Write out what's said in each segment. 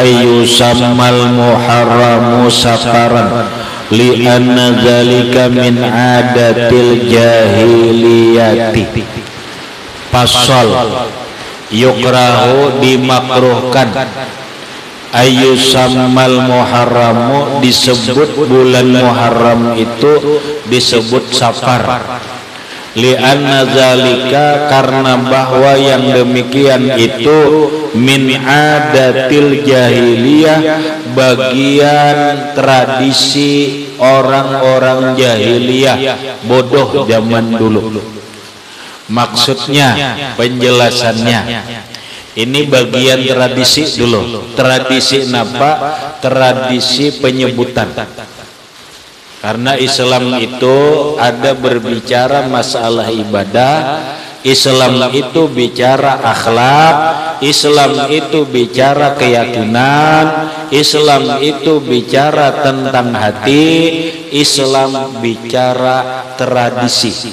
ayu sammal muharramu safaran li anna dzalika min adatil jahiliyati. Pasal yukrahu dimakruhkan ayu sammal muharramu disebut bulan Muharram itu disebut safar li'anna zalika karena bahwa yang demikian itu min adatil jahiliyah bagian tradisi orang-orang jahiliyah bodoh zaman dulu. Maksudnya penjelasannya ini bagian tradisi dulu. Tradisi apa? Tradisi penyebutan. Karena Islam itu ada berbicara masalah ibadah, Islam itu bicara akhlak, Islam itu bicara keyakinan, Islam itu bicara tentang hati, Islam bicara tradisi,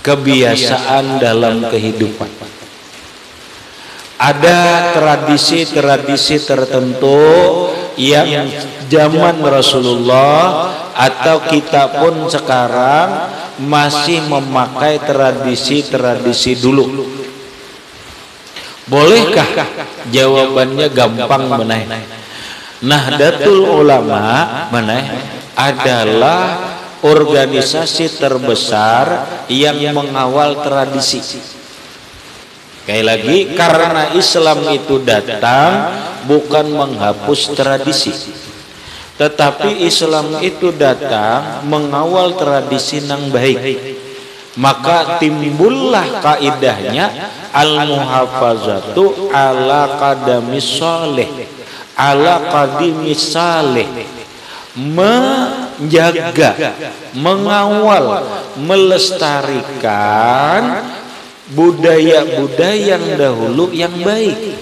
kebiasaan dalam kehidupan. Ada tradisi-tradisi tertentu yang zaman Rasulullah atau kita pun sekarang masih memakai tradisi-tradisi dulu. Bolehkah? Jawabannya gampang meneh. Nahdlatul Ulama meneh adalah organisasi terbesar yang mengawal tradisi. Sekali lagi, karena Islam itu datang bukan menghapus tradisi, tetapi Islam itu datang mengawal tradisi yang baik. Maka timbullah kaidahnya al-muhafazatu ala qadamis salih, ala qadimis salih, menjaga, mengawal, melestarikan budaya-budaya yang dahulu yang baik.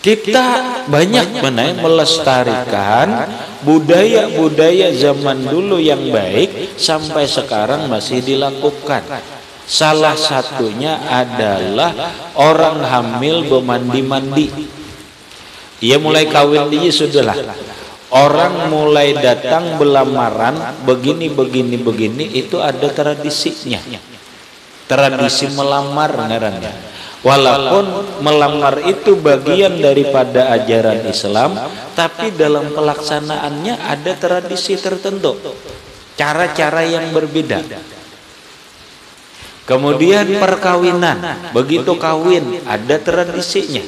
Kita banyak melestarikan budaya-budaya zaman dulu yang baik sampai sekarang masih dilakukan. Salah satunya adalah orang hamil bermandi-mandi. Ia mulai kawin dia sudahlah. Orang mulai datang belamaran begini itu ada tradisinya. Tradisi melamar ngarannya. Walaupun melamar itu bagian daripada ajaran Islam, tapi dalam pelaksanaannya ada tradisi tertentu, cara-cara yang berbeda. Kemudian perkawinan, begitu kawin ada tradisinya.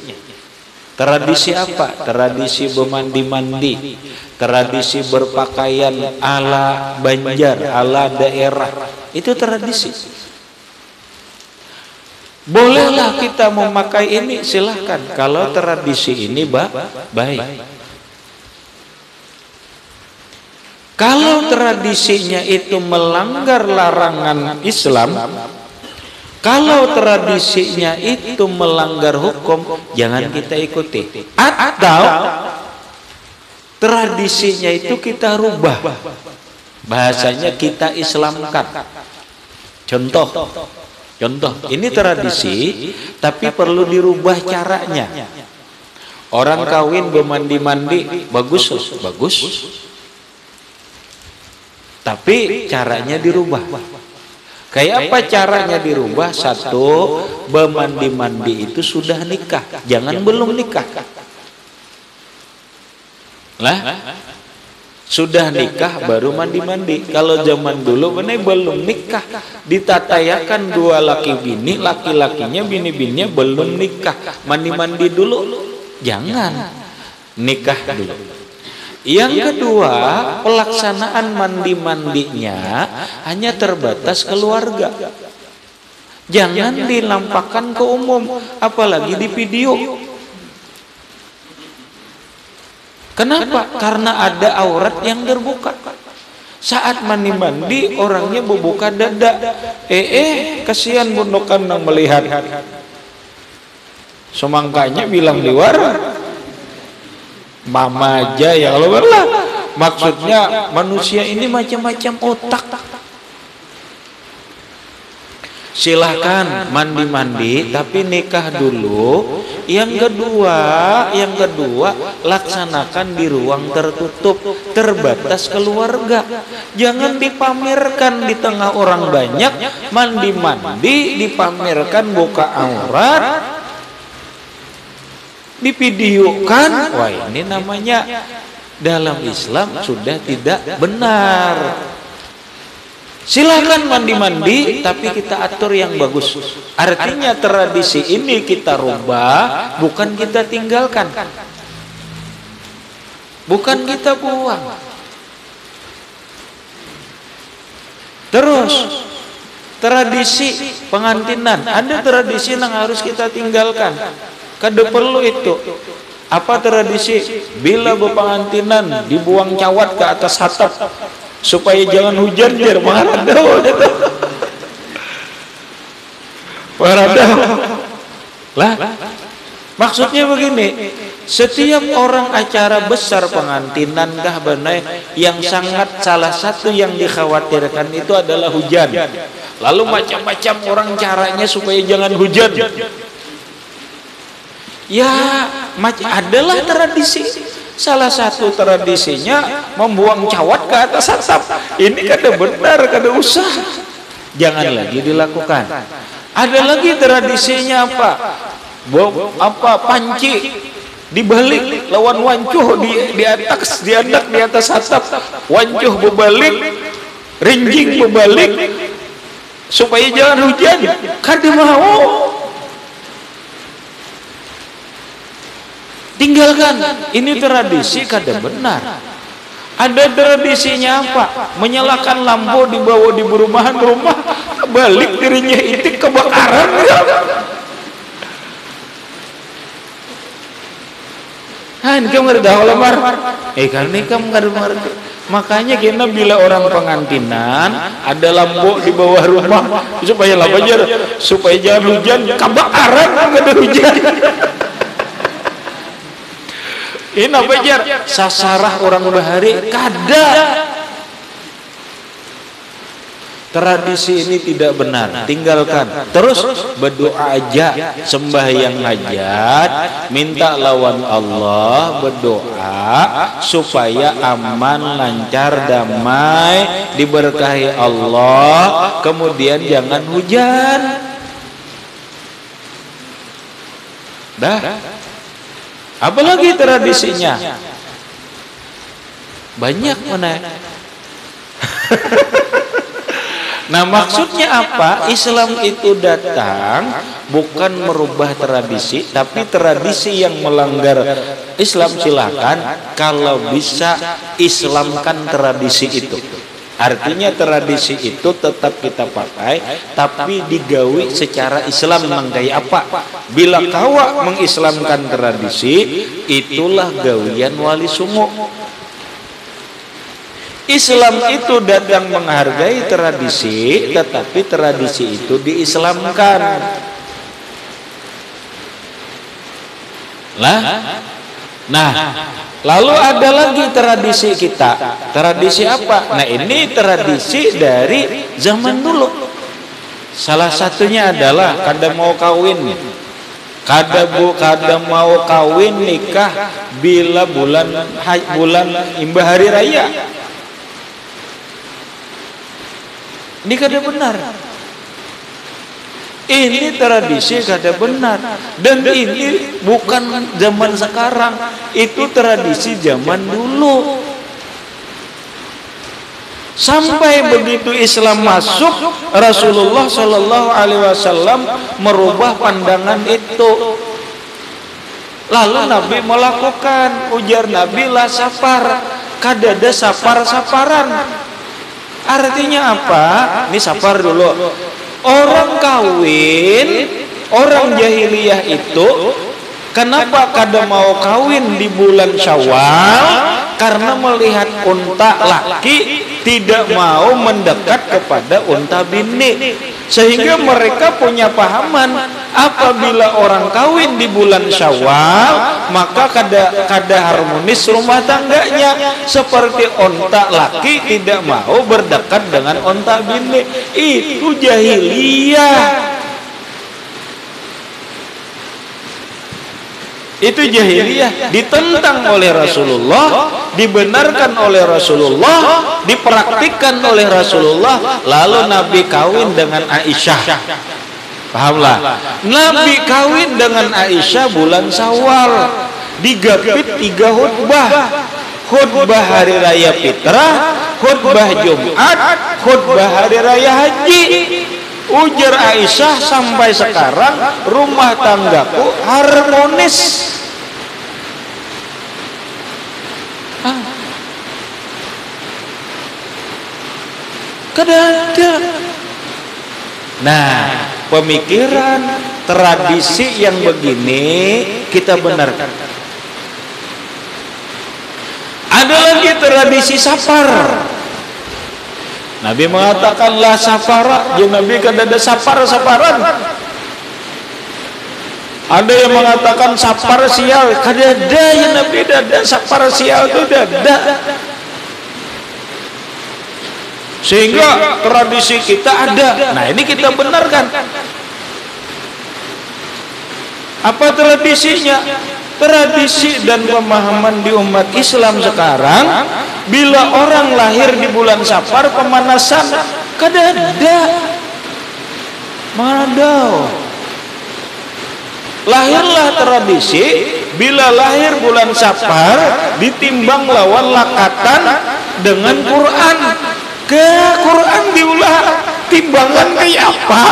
Tradisi apa? Tradisi bermandi-mandi, tradisi berpakaian ala Banjar, ala daerah. Itu tradisi. Bolehlah kita memakai ini, silahkan. Kalau tradisi ini baik. Kalau tradisinya itu melanggar larangan Islam, kalau tradisinya itu melanggar hukum, jangan kita ikuti. Atau tradisinya itu kita rubah, bahasanya kita Islamkan. Contoh, ini tradisi, tapi perlu dirubah caranya. Orang kawin bermandi-mandi, bagus, tapi caranya dirubah. Kayak apa caranya dirubah? Satu, bermandi-mandi itu sudah nikah, jangan belum nikah. Lah, sudah nikah baru mandi-mandi. Kalau zaman dulu bener belum nikah, ditatayakan dua laki bini, laki-lakinya bini-bininya belum nikah, mandi-mandi dulu, jangan, nikah dulu. Yang kedua, pelaksanaan mandi-mandinya hanya terbatas keluarga. Jangan dilampahkan ke umum, apalagi di video. Kenapa? Karena ada aurat yang terbuka. Saat mandi-mandi orangnya membuka dada. Kasihan bundokan yang melihat. Semangkanya bilang di luar. Mama aja ya Allah lah. Maksudnya manusia ini macam-macam otak. silahkan mandi-mandi tapi nikah dulu. Yang kedua laksanakan di ruang tertutup, terbatas keluarga. Jangan dipamerkan di tengah orang banyak, mandi-mandi dipamerkan buka aurat, divideokan. Wah, ini namanya dalam Islam sudah tidak benar. Silakan mandi-mandi tapi kita atur yang bagus. Artinya tradisi ini kita rubah, bukan kita tinggalkan, bukan kita buang. Terus tradisi pengantinan, ada tradisi yang harus kita tinggalkan. Kada perlu itu. Apa tradisi? Bila berpengantinan dibuang cawat ke atas atap supaya jangan hujan biar maradau. Maradau. Lah, maksudnya begini, setiap orang acara besar pengantinan kah benai yang sangat salah satu yang dikhawatirkan itu adalah hujan. Lalu macam-macam orang caranya supaya jangan hujan. Ya, adalah tradisi. Salah satu tradisinya membuang cawat ke atas atap. Ini kada benar, kada usah. Jangan lagi dilakukan. Ada lagi tradisinya apa? Panci dibalik lawan wancuh di atas atap. Wancuh berbalik, rinjing berbalik supaya jangan hujan. Kada mau. Tinggalkan, ini tradisi kada benar. Ada tradisinya apa? Menyalakan lampu dibawa di rumah, balik dirinya itu kebakaran. Han, kamu ngerti lemar? Karena kamu ngerti. Makanya kita bila orang pengantinan ada lampu di bawah rumah supaya supaya jangan hujan, kebakaran nggak ada hujan. Ini apa jar? Sasarah orang bahari kada. Tradisi ini tidak benar, tinggalkan. Terus berdoa aja, sembahyang hajat, minta lawan Allah, berdoa supaya aman, lancar, damai, diberkahi Allah, kemudian jangan hujan. Dah. Apalagi tradisinya banyak mana. Nah, maksudnya apa? Islam itu datang bukan merubah tradisi, tapi tradisi yang melanggar Islam silakan, kalau bisa Islamkan tradisi itu. Artinya tradisi itu tetap kita pakai, tapi digawi secara Islam menggai apa? Bila kawa mengislamkan tradisi, itulah gawian wali songo. Islam itu datang menghargai tradisi, tetapi tradisi itu diislamkan. Nah, lalu ada lagi tradisi kita. Tradisi apa? Nah, ini tradisi dari zaman dulu. Salah satunya adalah kada mau kawin. Kada mau kawin nikah bila bulan imbah hari raya. Ini kada benar. Ini tradisi kada benar. Dan ini bukan zaman sekarang, itu tradisi zaman dulu. Sampai begitu Islam masuk, Rasulullah Shallallahu Alaihi Wasallam merubah pandangan itu. Lalu Nabi melakukan, ujar Nabi, la safar, kada ada safar-safaran. Artinya apa? Ini safar dulu. Orang kawin, orang jahiliyah itu kenapa kada mau kawin di bulan Syawal? Karena melihat unta laki tidak mau mendekat kepada unta bini. Sehingga mereka punya pahaman, apabila orang kawin di bulan Syawal, maka kada harmonis rumah tangganya. Seperti onta laki tidak mau berdekat dengan onta bini, itu jahiliyah. Itu jahiliyah, ditentang oleh Rasulullah, dibenarkan oleh Rasulullah, dipraktikkan oleh Rasulullah. Lalu Nabi kawin dengan Aisyah. Pahamlah? Nabi kawin dengan Aisyah bulan Syawal, digapit 3 khutbah. Khutbah hari raya fitrah, khutbah Jumat, khutbah hari raya haji. Ujar Aisyah, sampai sekarang rumah tanggaku harmonis. Kada. Nah, pemikiran tradisi yang begini kita benarkan. Ada lagi tradisi safar. Nabi mengatakan la safara, ya Nabi kada ada safar-safaran. Ada yang mengatakan safar sial, kada ada, ya Nabi ada safar sial itu ada. Sehingga tradisi kita ada. Nah, ini kita benarkan. Apa tradisinya? Tradisi dan pemahaman di umat Islam sekarang, bila orang lahir di bulan Safar pemanasan kada ada. Mana ada? Lahirlah tradisi bila lahir bulan Safar ditimbang lawan lakatan dengan Quran. Ke Quran diulah timbangan kayak apa?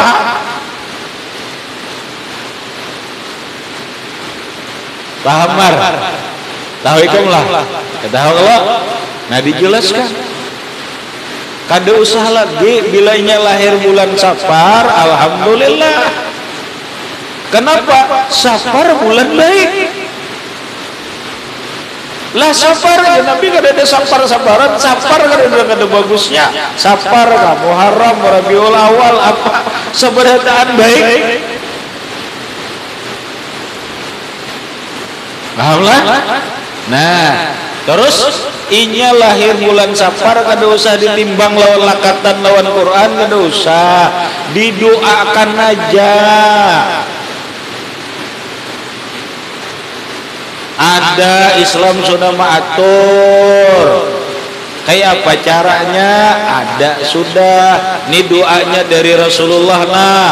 Paham mar? Tahu ikum lah. Tahu kalau? Nah dijelaskan. Kada usah lagi bilanya lahir bulan Safar, alhamdulillah. Kenapa? Safar bulan baik. Lah Safar ya Nabi kada ada safar-safaran, Safar kada bagusnya. Safar Muharram, Rabiul Awal apa seberataan baik. Pahamlah? Nah, terus inya lahir bulan Safar kada usah ditimbang lawan lakatan lawan Quran, kada usah. Didoakan aja. Ada Islam sudah mengatur. Kayak apa caranya? Ada sudah. Ini doanya dari Rasulullah lah.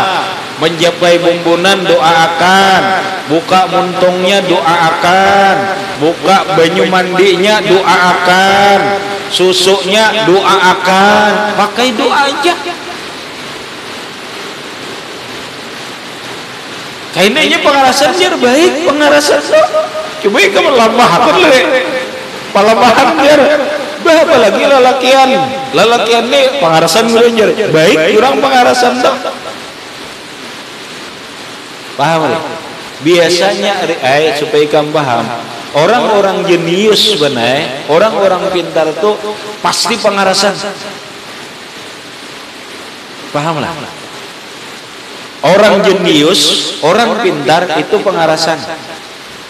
Menjapai bumbunan doakan, buka muntungnya doakan, buka banyu mandinya doakan, susuknya doakan, pakai doa aja. Kayaknya pengarasan biar baik, pengarasan coba kamu lambahan le, palambahan biar bah apalagi lalakian nih pengarasan nguranjar baik, kurang pengarasan dong. Paham? Biasanya supaya kamu paham, orang-orang jenius benar, orang-orang pintar tuh pasti pengarasan. Paham lah? Orang jenius, orang pintar itu pengarasan.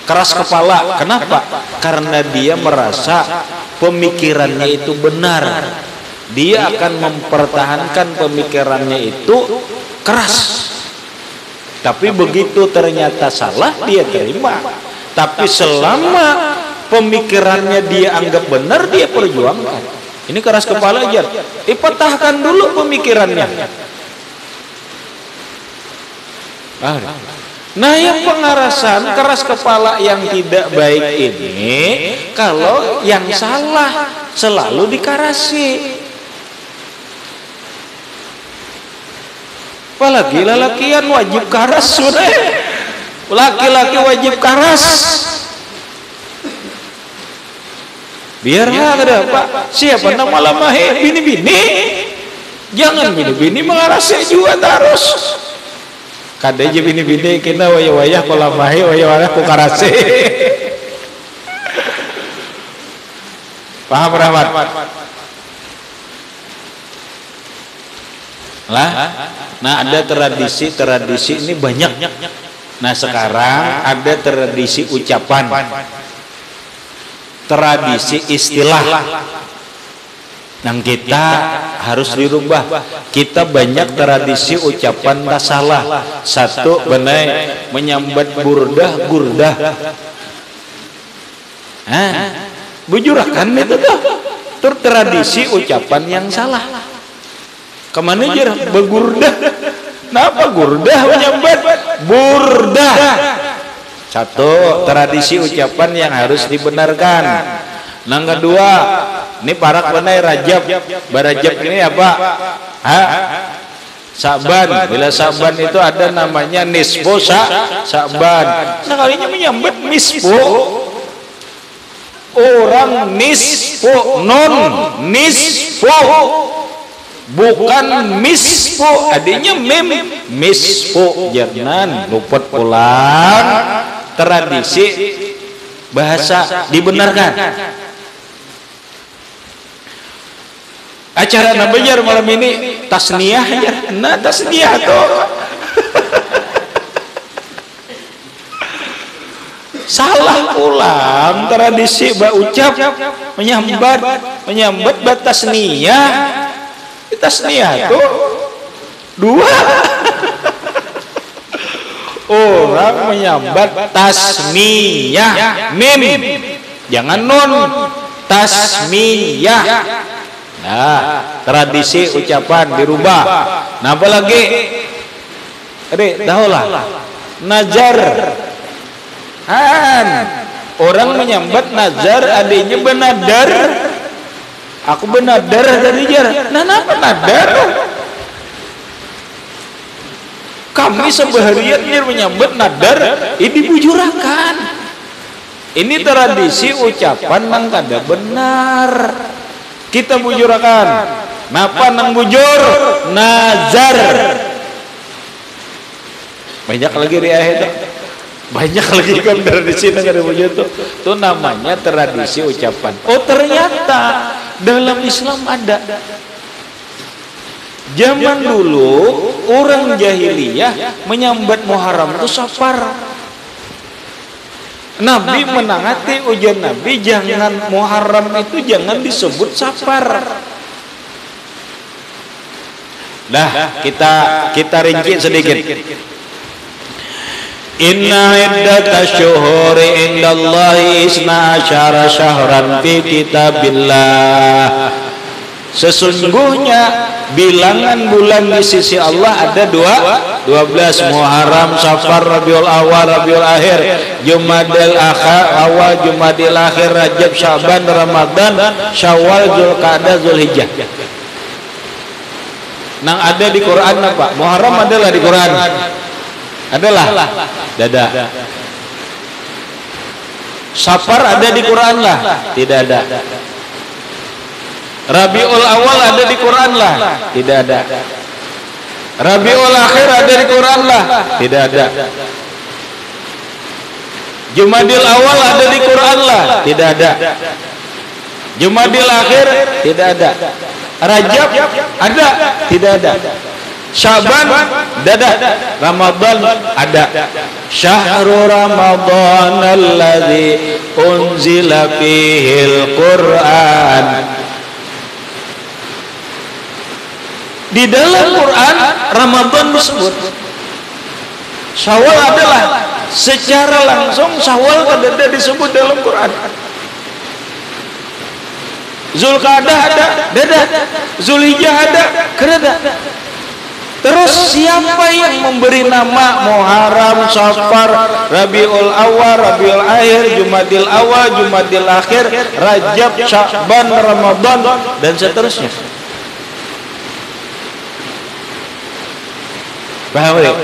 Keras kepala. Kenapa? Karena dia merasa pemikirannya itu benar. Dia akan mempertahankan pemikirannya itu keras. Tapi begitu ternyata salah, dia terima. Tapi selama pemikirannya dia anggap benar, dia perjuangkan. Ini keras kepala aja. Patahkan dulu pemikirannya. Nah, yang pengarasan keras kepala yang tidak baik ini, kalau yang salah selalu dikarasi. Apalagi lelakian wajib karas sudah. Laki-laki wajib karas. Biarlah ada Pak. Siapa nama lamahe bini-bini? Jangan bini-bini mengarasi juga terus. Kada aja bini-bini kena wayah-wayah kolamahe wayah-wayah ku karase. Paham Rahmat? Lah, nah ada tradisi ini banyak. Nah sekarang ada tradisi ucapan, tradisi istilah yang kita harus dirubah. Kita banyak tradisi ucapan tak salah. Satu benai menyambat gurdah. Bujurakan itu tuh. Tur tradisi ucapan yang salah. Kemana jer begurdah? Kenapa gurdah menyambat? Burdah. Satu tradisi ucapan yang harus dibenarkan. Yang kedua, ini parak benai Rajab. Barajab ini apa? Saban. Bila Saban itu ada namanya nisbo Saban. Nah kalinya menyambat misbo. Orang nisbo, non nisbo, bukan misbo. Adanya mem misbo. Jangan lupa pulang. Tradisi bahasa dibenarkan. Acara nabejar malam ini tasniah ya. Nah tasniah tuh salah ulang tradisi ucap menyambat batasniah. Tasniah tuh dua. Orang menyambat tasmiyah mim, jangan non tasmiyah. Nah tradisi ucapan dirubah. Nah apalagi tahulah nazar. Orang menyambat nazar adanya benadar. Aku benadar dari jar. Nah apa nadar? Kami sebeharian menyambut nadar ini bujurakan. Ini tradisi ucapan nang kada benar. Kita bujurakan. Napa nang bujur? Nazar. Banyak lagi di akhir. Banyak lagi kan tradisi nang kada bujur tuh. Itu namanya tradisi ucapan. Oh ternyata dalam Islam ada. Zaman dulu orang jahiliyah menyambat Muharram itu safar. Nabi menangati ujian Nabi, jangan Muharram itu jangan disebut safar. Dah kita rinci sedikit. Inna iddatash syuhuri indallahi isna asyara syahran fi kitabillah. Sesungguhnya bilangan bulan di sisi Allah ada 12 Muharram, Safar, Rabiul Awal, Rabiul Akhir, Jumadil Awal, Jumadil Akhir, Rajab, Syaban, Ramadan, Syawal, Zulqa'dah, Zulhijjah. Nang ada di Quran apa? Muharram adalah di Quran. Adalah dada. Safar ada di Quran lah? Tidak ada. Rabiul Awal ada di Quran lah? Tidak ada. Rabiul Akhir ada di Quran lah? Tidak ada. Jumadil Awal ada di Quran lah? Tidak ada. Jumadil Akhir tidak ada. Rajab ada? Tidak ada. Syaban ada. Ramadan ada. Syahrul Ramadan alladzi unzila fihil Quran. Di dalam Quran Ramadan disebut. Syawal adalah secara langsung Syawal ada disebut dalam Quran. Zulqa'dah ada, Zulhijjah ada, kerada. Terus siapa yang memberi nama Muharram, Safar, Rabiul Awal, Rabiul Akhir, Jumadil Awal, Jumadil Akhir, Rajab, Sya'ban, Ramadan dan seterusnya? Paham ya?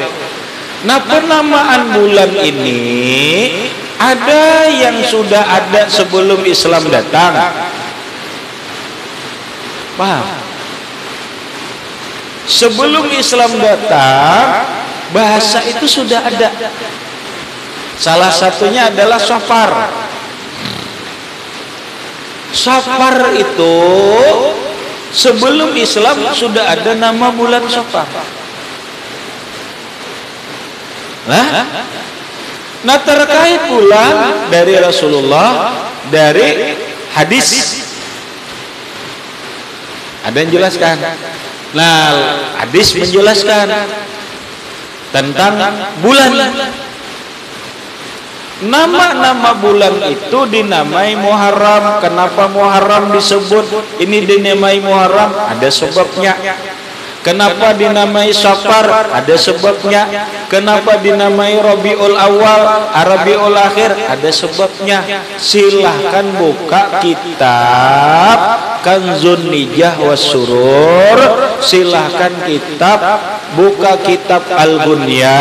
Nah penamaan bulan ini ada yang sudah ada sebelum Islam datang. Paham? Sebelum Islam datang bahasa itu sudah ada. Salah satunya adalah Safar. Safar itu sebelum Islam sudah ada nama bulan Safar. Nah terkait bulan dari Rasulullah, dari hadis ada yang jelaskan. Nah hadis menjelaskan tentang bulan. Nama-nama bulan itu dinamai Muharram. Kenapa Muharram disebut ini dinamai Muharram? Ada sebabnya. Kenapa dinamai Safar? Ada sebabnya. Kenapa dinamai Rabiul Awal, Rabiul Akhir? Ada sebabnya. Silahkan buka kitab Kanzun Nijah Wasurur. Silahkan buka kitab Al-Ghunya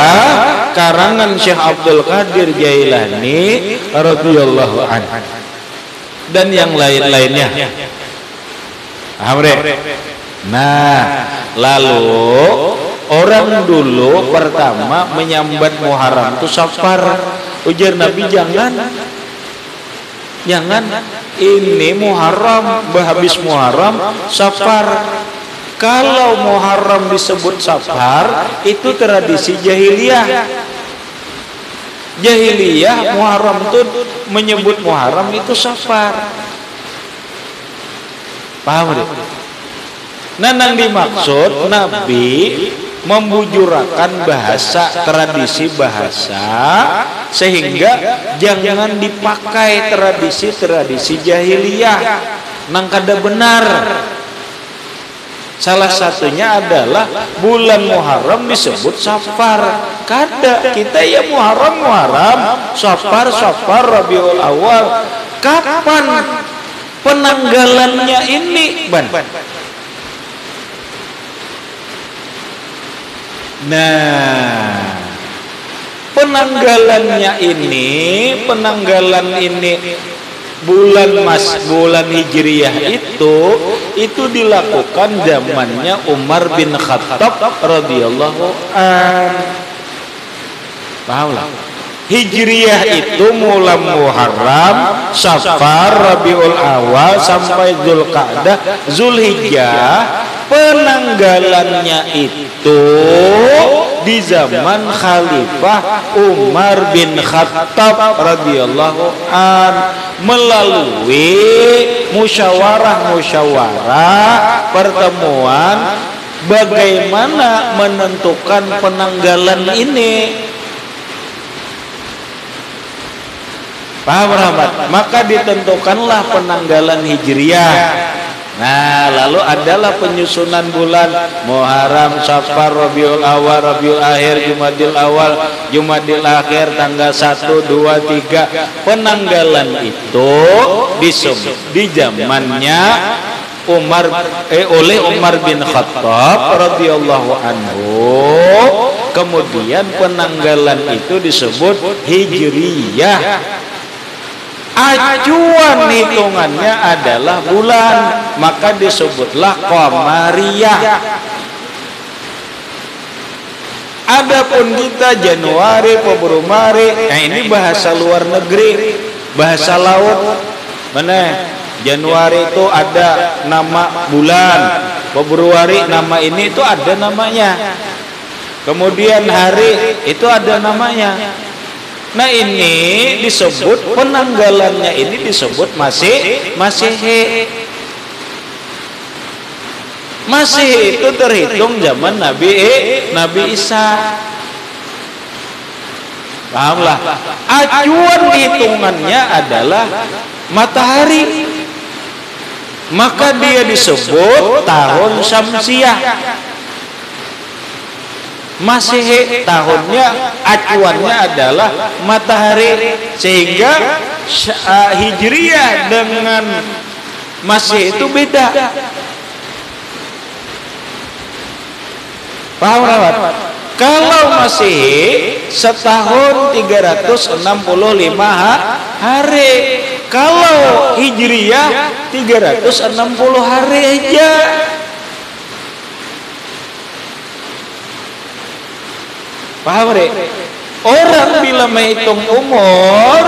karangan Syekh Abdul Qadir Jailani radhiyallahu anhu dan yang lain-lainnya. Nah, lalu orang dulu pertama menyambat Muharram itu Safar. Ujar Nabi, jangan ini Muharram, habis Muharram Safar. Kalau Muharram disebut Safar, itu tradisi jahiliyah. Jahiliyah Muharram itu menyebut Muharram itu Safar. Paham deh? Nah, yang dimaksud Nabi membujurakan bahasa, tradisi bahasa, sehingga jangan dipakai tradisi jahiliyah nang kada benar. Salah satunya adalah bulan Muharram disebut Safar. Kada, kita ya Muharram, Safar, Rabiul Awal. Kapan penanggalannya ini, Ban? Nah, penanggalan ini bulan Hijriyah itu dilakukan zamannya Umar bin Khattab radhiyallahu anhu. Paham lah? Hijriyah itu mulai Muharram, Safar, Rabiul Awal sampai Zulqa'dah, Zulhijjah. Penanggalannya itu di zaman Khalifah Umar bin Khattab radhiyallahu an melalui musyawarah pertemuan bagaimana menentukan penanggalan ini. Paham Rahmat? Maka ditentukanlah penanggalan Hijriyah. Nah, lalu adalah penyusunan bulan Muharram, Safar, Rabiul Awal, Rabiul Akhir, Jumadil Awal, Jumadil Akhir, tanggal 1, 2, 3. Penanggalan itu disebut di zamannya oleh Umar bin Khattab radhiyallahu anhu. Kemudian penanggalan itu disebut Hijriyah. Acuan hitungannya adalah bulan, maka disebutlah Qamariyah. Adapun kita Januari, Februari, ini bahasa luar negeri, bahasa laut. Mana? Januari itu ada nama bulan, Februari nama ini itu ada namanya. Kemudian hari itu ada namanya. Nah, ini disebut penanggalannya ini disebut Masehi. Masehi itu terhitung zaman Nabi Isa. Pahamlah? Acuan hitungannya adalah matahari. Maka dia disebut tahun Syamsiah. Masehi tahunnya acuannya adalah matahari, sehingga Hijriyah dengan Masehi itu beda. Paham Rawat? Kalau Masehi setahun 365 hari, kalau Hijriyah 360 hari aja. Paham deh? Orang bila menghitung umur,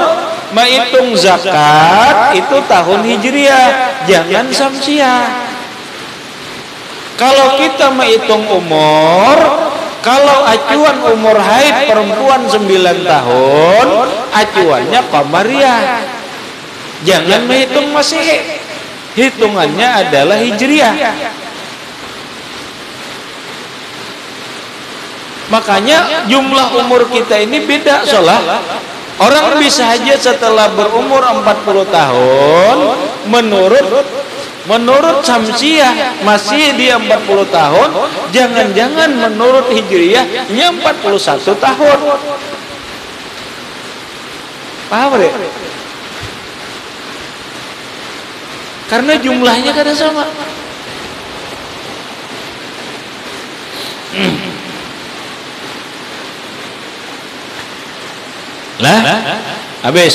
menghitung zakat itu tahun Hijriyah, jangan Syamsiah. Kalau kita menghitung umur, Kalau acuan umur haid perempuan 9 tahun, acuannya qamariyah. Jangan menghitung Masehi. Hitungannya adalah Hijriah. Makanya jumlah umur kita ini beda sholat. Orang bisa aja setelah berumur 40 tahun menurut Syamsiah masih dia 40 tahun, jangan-jangan menurut Hijriahnya 41 tahun. Paham ya? Karena jumlahnya kada sama. Lah, habis.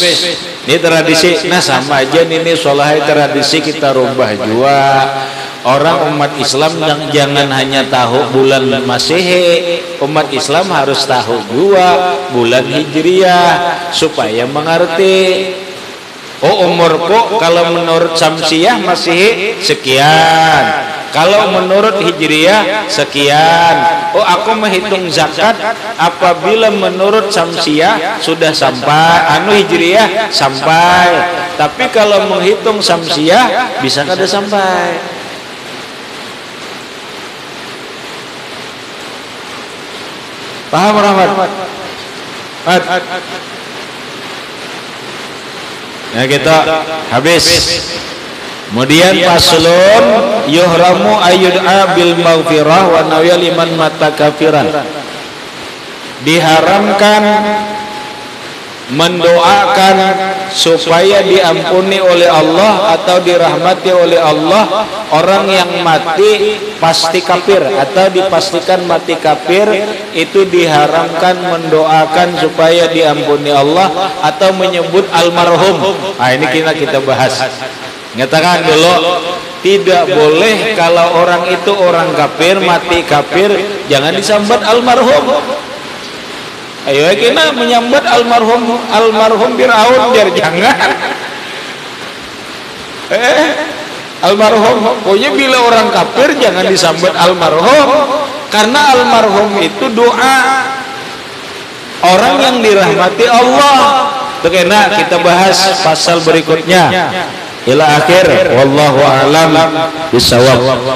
Ini tradisi. Nah, sama aja nih sholat tradisi kita rubah juga. Orang umat Islam jangan hanya tahu bulan Masehi, umat Islam harus tahu juga bulan Hijriah supaya mengerti. Oh, umurku kalau menurut Syamsiah Masehi sekian, kalau menurut Hijriah sekian. Oh, aku menghitung zakat apabila menurut Syamsiah sudah sampai, Hijriah sampai. Tapi kalau menghitung Syamsiah bisa kada sampai. Paham Rahmat? Ya kita habis. Kemudian faslun yuhramu ayyud'a bil maghfirah wa nawya liman mata kafiran. Diharamkan mendoakan supaya diampuni oleh Allah atau dirahmati oleh Allah orang yang mati pasti kafir atau dipastikan mati kafir, itu diharamkan mendoakan supaya diampuni Allah atau menyebut almarhum. Nah, ini kita bahas. Nyatakan dulu, tidak boleh kalau orang itu orang kafir, mati kafir, jangan disambat almarhum. Ayo kita menyambat almarhum Firaun, biar jangan. Almarhum, pokoknya bila orang kafir jangan disambat almarhum, karena almarhum itu doa orang yang dirahmati Allah. Oke, nah kita bahas pasal berikutnya. Ila akhir, wallahu a'lam bishawab.